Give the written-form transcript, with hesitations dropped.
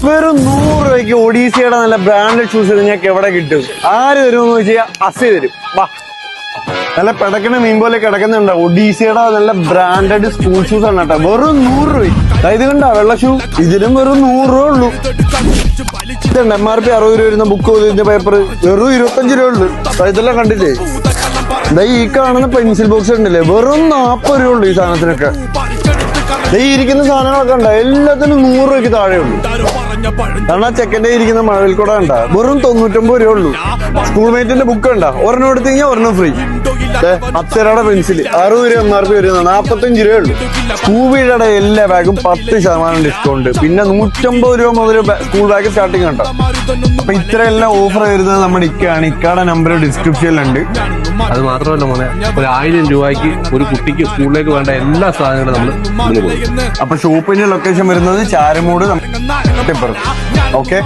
വെറും 100 രൂപയ്ക്ക് ഒഡീസിയുടെ നല്ല ബ്രാൻഡഡ് ഷൂസ് നിങ്ങൾക്ക് എവിടെ കിട്ടും? ആര് തരുമെന്ന് വെച്ചാൽ അസി തരും. വാ, നല്ല പിടക്കണ മീൻ പോലെ കിടക്കുന്നുണ്ടോ ഒഡീസിയുടെ നല്ല ബ്രാൻഡഡ് സ്കൂൾ ഷൂസ് ആണ് കേട്ടോ. വെറും 100 രൂപ. ഇത് കണ്ട വെള്ള ഷൂ, ഇതിലും വെറും 100 രൂപ ഉള്ളൂ. ഇതുണ്ട് MRP 60 രൂപ വരുന്ന ബുക്ക് ഇതിന്റെ പേപ്പർ വെറും 25 രൂപ ഉള്ളു. ഇതെല്ലാം കണ്ടില്ലേ? ഈ കാണുന്ന പെൻസിൽ ബോക്സ് ഉണ്ടല്ലേ, വെറും 40 രൂപ ഉള്ളു ഈ സാധനത്തിനൊക്കെ. ഈ ഇരിക്കുന്ന സാധനങ്ങളൊക്കെ ഉണ്ടോ, എല്ലാത്തിനും 100 രൂപയ്ക്ക് താഴെ ഉള്ളു. കാരണം ആ ചെക്കൻ്റെ ഇരിക്കുന്ന മഴവിൽക്കൂട കണ്ട വെറും 99 രൂപ ഉള്ളു. സ്കൂൾ മേറ്റിന്റെ ബുക്ക് ഉണ്ടോ, ഒരെണ്ണം എടുത്തു കഴിഞ്ഞാൽ ഒരെണ്ണം ഫ്രീ. അപ്സരയുടെ പെൻസിൽ 60 രൂപ MRP വരുന്നത് 45 രൂപ ഉള്ളു. സ്കൂബിയുടെ എല്ലാ ബാഗും 10% ഡിസ്കൗണ്ട്. പിന്നെ 150 രൂപ മുതൽ സ്കൂൾ ബാഗ് സ്റ്റാർട്ടിങ് കേട്ടോ. അപ്പൊ ഇത്രയെല്ലാം ഓഫർ വരുന്നത് നമ്മുടെ ഇക്കാണ്. ഇക്കയുടെ നമ്പർ ഡിസ്ക്രിപ്ഷനിലുണ്ട്. അത് മാത്രമല്ല മോനെ, 1000 രൂപയ്ക്ക് ഒരു കുട്ടിക്ക് സ്കൂളിലേക്ക് വേണ്ട എല്ലാ സാധനങ്ങളും നമ്മൾ കൊടുക്കും. അപ്പൊ ഷോപ്പിന്റെ ലൊക്കേഷൻ വരുന്നത് ചാരമൂട്. ഓക്കെ.